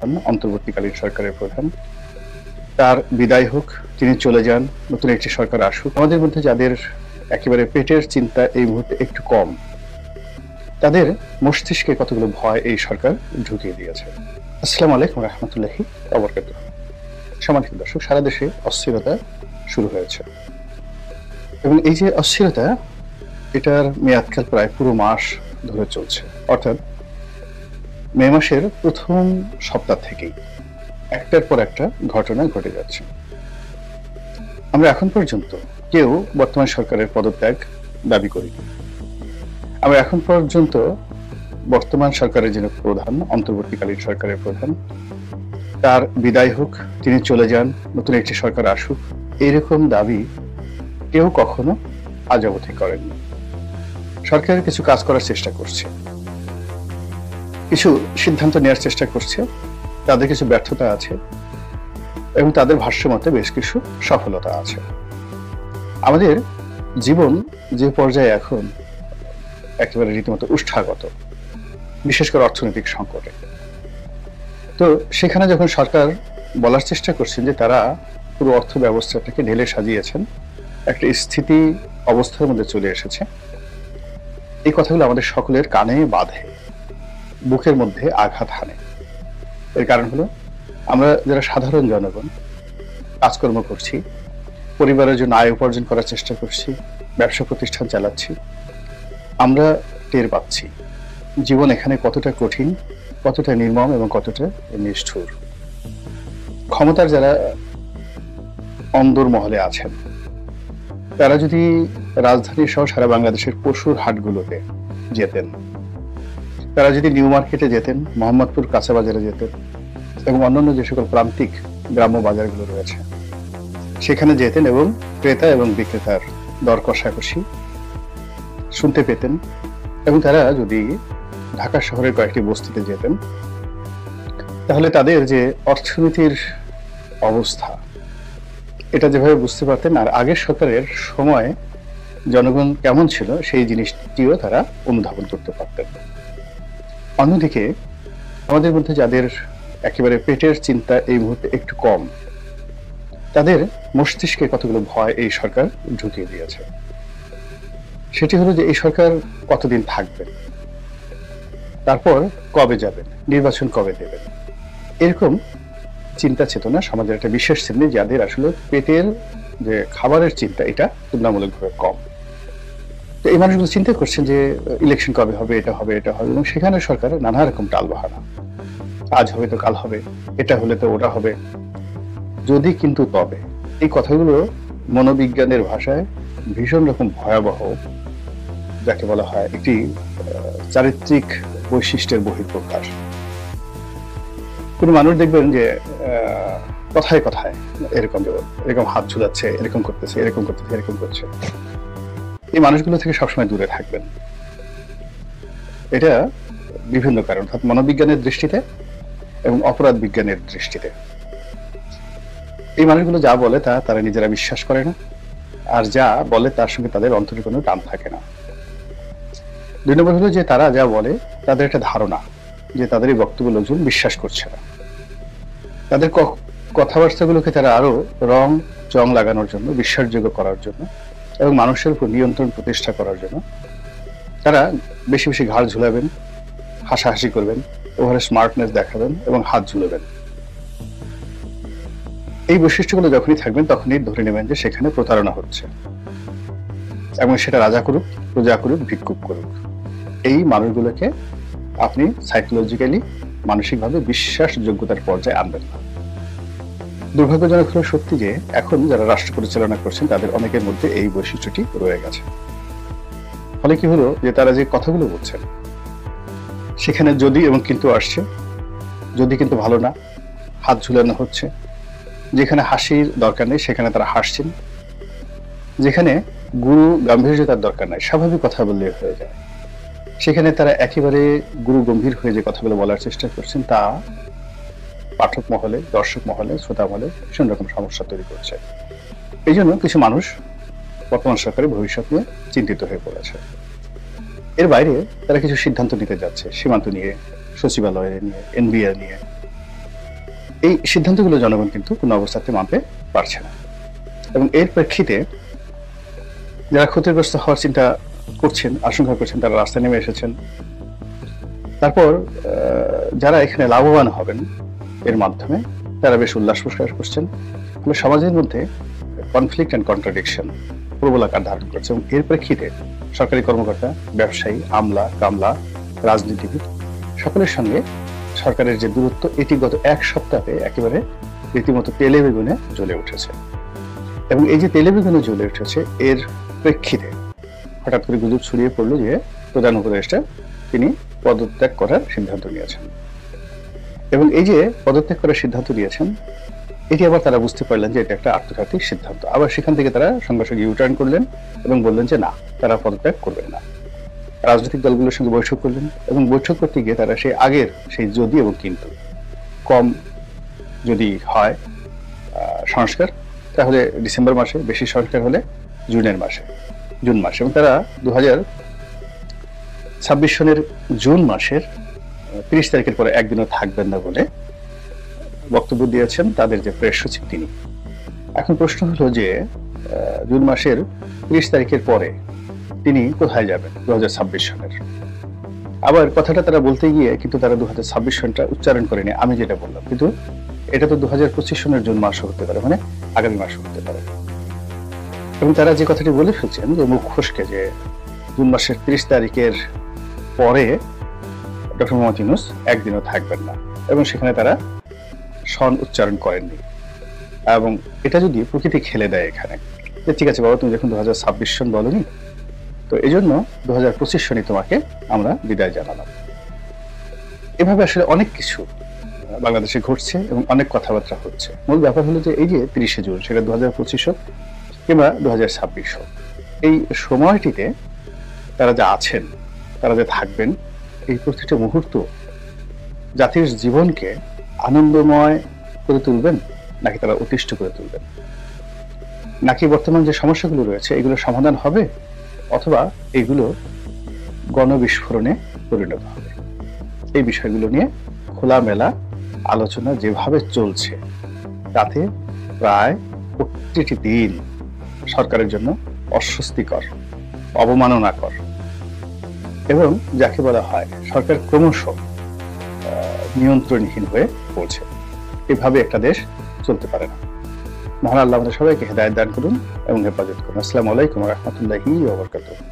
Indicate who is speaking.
Speaker 1: অন্তর্বর্তীকালীন সরকারের প্রধান তার বিদায় হোক, তিনি চলে যান, নতুন একটি সরকার আসুক। আমাদের মধ্যে যাদের একেবারে পেটের চিন্তা এই মুহূর্তে একটু কম, তাদের মস্তিষ্কে কতগুলো ভয় এই সরকার ঢুকিয়ে দিয়েছে। আসসালামু আলাইকুম রহমতুল্লাহি ওয়া বারাকাতুহু। সম্মানিত দর্শক, সারা দেশে অস্থিরতা শুরু হয়েছে এবং এই যে অস্থিরতা, এটার মেয়াদকাল প্রায় পুরো মাস ধরে চলছে। অর্থাৎ মে মাসের প্রথম সপ্তাহ থেকেই একটার পর একটা ঘটনা ঘটে যাচ্ছে। আমরা এখন পর্যন্ত কেউ বর্তমান সরকারের পদত্যাগ দাবি করিনি। আমরা এখন পর্যন্ত বর্তমান সরকারের যিনি প্রধান, অন্তর্বর্তীকালীন সরকারের প্রধান, তার বিদায় হোক, তিনি চলে যান, নতুন একটি সরকার আসুক, এইরকম দাবি কেউ কখনো আজ অবধি করেননি। সরকার কিছু কাজ করার চেষ্টা করছে, কিছু সিদ্ধান্ত নেওয়ার চেষ্টা করছে, তাদের কিছু ব্যর্থতা আছে এবং তাদের ভাষ্য মতে বেশ কিছু সফলতা আছে। আমাদের জীবন যে পর্যায়ে এখন একেবারে রীতিমতো উষ্ঠাগত, বিশেষ করে অর্থনৈতিক সংকটে, তো সেখানে যখন সরকার বলার চেষ্টা করছেন যে তারা পুরো অর্থ ব্যবস্থাটাকে ঢেলে সাজিয়েছেন, একটা স্থিতি অবস্থার মধ্যে চলে এসেছে, এই কথাগুলো আমাদের সকলের কানে বাধে, বুকের মধ্যে আঘাত হানে। এর কারণ হলো, আমরা যারা সাধারণ জনগণ কাজকর্ম করছি, পরিবারের জন্য আয় উপার্জন করার চেষ্টা করছি, ব্যবসা প্রতিষ্ঠান চালাচ্ছি, আমরা টের পাচ্ছি জীবন এখানে কতটা কঠিন, কতটা নির্মম এবং কতটা নিষ্ঠুর। ক্ষমতার যারা অন্দর মহলে আছেন, তারা যদি রাজধানী সহ সারা বাংলাদেশের পশুর হাটগুলোতে যেতেন, তারা যদি নিউ মার্কেটে যেতেন, মোহাম্মদপুর কাঁচা বাজারে যেতেন এবং অন্যান্য যে সকল প্রান্তিক গ্রাম্য বাজারগুলো রয়েছে সেখানে যেতেন এবং ক্রেতা এবং বিক্রেতার দর কষাকষি শুনতে পেতেন, এবং তারা যদি ঢাকা শহরের কয়েকটি বস্তিতে যেতেন, তাহলে তাদের যে অর্থনীতির অবস্থা, এটা যেভাবে বুঝতে পারতেন আর আগের সরকারের সময় জনগণ কেমন ছিল সেই জিনিসটিও তারা অনুধাবন করতে পারতেন। অন্যদিকে আমাদের মধ্যে যাদের একেবারে পেটের চিন্তা এই মুহূর্তে একটু কম, তাদের মস্তিষ্কে কতগুলো ভয় এই সরকার ঢুকিয়ে দিয়েছে। সেটি হলো যে এই সরকার কতদিন থাকবেন, তারপর কবে যাবেন, নির্বাচন কবে দেবেন, এরকম চিন্তা চেতনা সমাজের একটা বিশেষ শ্রেণী, যাদের আসলে পেটের যে খাবারের চিন্তা এটা তুলনামূলকভাবে কম। তো এই মানুষগুলো চিন্তা করছেন যে ইলেকশন কবে হবে, এটা হবে, এটা হবে, এবং সেখানে সরকারের নানা রকম টালবাহানা, আজ হবে তো কাল হবে, এটা হলে তো ওটা হবে, যদি কিন্তু তবে, এই কথাগুলো মনোবিজ্ঞানের ভাষায় ভীষণ রকম ভয়াবহ, যাকে বলা হয় একটি চারিত্রিক বৈশিষ্ট্যের বহিঃপ্রকাশ। কোন মানুষ দেখবেন যে কথায় কথায় এরকম এরকম হাত ঝুলাচ্ছে, এরকম করতেছে, এরকম করতেছে, এরকম করছে, এই মানুষগুলো থেকে সবসময় দূরে থাকবেন। এটা বিভিন্ন কারণ, অর্থাৎ মনোবিজ্ঞানের দৃষ্টিতে এবং অপরাধ বিজ্ঞানের দৃষ্টিতে এই মানুষগুলো যা বলে তা তারা নিজেরা বিশ্বাস করে না, আর যা বলে তার সঙ্গে তাদের অন্তরে কোনো টান থাকে না। দুই নম্বর হলো যে তারা যা বলে তাদের একটা ধারণা যে তাদের এই বক্তব্য লোকজন বিশ্বাস করছে না। তাদের কথাবার্তাগুলোকে তারা আরো রং চং লাগানোর জন্য, বিশ্বাসযোগ্য করার জন্য এবং মানুষের উপর নিয়ন্ত্রণ প্রতিষ্ঠা করার জন্য তারা বেশি বেশি ঘাড় ঝুলাবেন, হাসাহাসি করবেন, ওভারে স্মার্টনেস দেখাবেন এবং হাত ঝুলাবেন। এই বৈশিষ্ট্যগুলো যখনই থাকবেন তখনই ধরে নেবেন যে সেখানে প্রতারণা হচ্ছে, এবং সেটা রাজা করুক, প্রজা করুক, ভিক্ষুক করুক, এই মানুষগুলোকে আপনি সাইকোলজিক্যালি, মানসিকভাবে বিশ্বাসযোগ্যতার পর্যায়ে আনবেন না। দুর্ভাগ্যজনক হলো সত্যি যে এখন যারা রাষ্ট্র পরিচালনা করছেন তাদের অনেকের মধ্যে এই বৈশিষ্ট্যটি রয়ে গেছে। ফলে কি হলো যে তারা যে কথাগুলো বলছেন সেখানে যদি এবং কিন্তু আসছে, যদি কিন্তু ভালো না, হাত ঝুলানো হচ্ছে, যেখানে হাসির দরকার নেই সেখানে তারা হাসছেন, যেখানে গুরু গাম্ভীর্যতার দরকার নাই, স্বাভাবিক কথা বললে হয়ে যায়, সেখানে তারা একেবারে গুরু গম্ভীর হয়ে যে কথাগুলো বলার চেষ্টা করছেন, তা পাঠক মহলে, দর্শক মহলে, শ্রোতা মহলে ভীষণ রকম সমস্যা তৈরি করছে। এই জন্য কিছু মানুষ বর্তমান সরকারের ভবিষ্যৎ নিয়ে চিন্তিত হয়ে পড়েছে। এর বাইরে তারা কিছু সিদ্ধান্ত নিতে যাচ্ছে, সীমান্ত নিয়ে, সচিবালয় নিয়ে, এনবিআর নিয়ে, এই সিদ্ধান্তগুলো জনগণ কিন্তু কোনো অবস্থাতে মানতে পারছে না, এবং এর প্রেক্ষিতে যারা ক্ষতিগ্রস্ত হওয়ার চিন্তা করছেন, আশঙ্কা করছেন, তারা রাস্তায় নেমে এসেছেন। তারপর যারা এখানে লাভবান হবেন এর মাধ্যমে, তারা বেশ উল্লাস প্রকাশ করছেন। ফলে সমাজের মধ্যে কনফ্লিক্ট অ্যান্ড কন্ট্রাডিকশন প্রবল আকার ধারণ করছে, এবং এর প্রেক্ষিতে সরকারি কর্মকর্তা, ব্যবসায়ী, আমলা, কামলা, রাজনীতিবিদ সকলের সঙ্গে সরকারের যে দূরত্ব, এটি গত এক সপ্তাহে একেবারে রীতিমতো তেলে বেগুনে জ্বলে উঠেছে। এবং এই যে তেলে বেগুনে জ্বলে উঠেছে, এর প্রেক্ষিতে হঠাৎ করে গুজব ছড়িয়ে পড়লো যে প্রধান উপদেষ্টা তিনি পদত্যাগ করার সিদ্ধান্ত নিয়েছেন। এবং এই যে পদত্যাগ করার সিদ্ধান্ত নিয়েছেন, এটি আবার তারা বুঝতে পারলেন যে এটা একটা আত্মঘাতী সিদ্ধান্ত। আবার সেখান থেকে তারা সঙ্গে সঙ্গে ইউটার্ন করলেন এবং বললেন যে না, তারা পদত্যাগ করবেন না। রাজনৈতিক দলগুলোর সঙ্গে বৈঠক করলেন, এবং বৈঠক করতে গিয়ে তারা সেই আগের সেই যদি এবং কিন্তু কম যদি হয় সংস্কার, তাহলে ডিসেম্বর মাসে, বেশি সংস্কার হলে জুন মাসে, এবং তারা 2026 সনের জুন মাসের 30 তারিখের পরে একদিনও থাকবেন না বলে বক্তব্য দিয়েছেন তাদের যে প্রেস সচিব তিনি। এখন প্রশ্ন হলো যে জুন মাসের 30 তারিখের পরে তিনি কোথায় যাবেন 2026 সনের? আবার কথাটা তারা বলতে গিয়ে কিন্তু তারা 2026 সনটা উচ্চারণ করেনি, আমি যেটা বললাম, কিন্তু এটা তো 2025 সনের জুন মাসও হতে পারে, মানে আগামী মাসও হতে পারে। এবং তারা যে কথাটি বলে ফেলছেন যে মুখ ফসকে, যে জুন মাসের 30 তারিখের পরে ডক্টর মোহাম্মদ ইউনূস একদিনও থাকবেন না, এবং সেখানে তারা সন উচ্চারণ করেননি। এবং এটা যদি প্রকৃতি খেলে দেয় এখানে, যে ঠিক আছে বাবা, তুমি যখন 2026 সন বলনি, তো এই জন্য 2025 সনই তোমাকে আমরা বিদায় জানালাম। এভাবে আসলে অনেক কিছু বাংলাদেশে ঘটছে এবং অনেক কথাবার্তা হচ্ছে। মূল ব্যাপার হলো যে এই যে 30শে জুন, সেটা 2025 হোক কিংবা 2026 হোক, এই সময়টিতে তারা যা আছেন, তারা যে থাকবেন, এই প্রতিটা মুহূর্ত জাতির জীবনকে আনন্দময় করে তুলবেন, নাকি তারা অতিষ্ঠ করে তুলবেন, নাকি বর্তমান যে সমস্যাগুলো রয়েছে এগুলো সমাধান হবে, অথবা এগুলো গণবিস্ফোরণে পরিণত হবে। এই বিষয়গুলো নিয়ে খোলামেলা আলোচনা যেভাবে চলছে, তাতে প্রায় প্রতিটি দিন সরকারের জন্য অস্বস্তিকর, অবমাননাকর, এবং যাকে বলা হয় সরকার ক্রমশ নিয়ন্ত্রণহীন হয়ে পড়ছে। এভাবে একটা দেশ চলতে পারে না। মহান আল্লাহ আমাদের সবাইকে হেদায়েত দান করুন এবং হেফাজত করুন। আসসালামু আলাইকুম ওয়া রাহমাতুল্লাহি ওয়া বারাকাতুহু।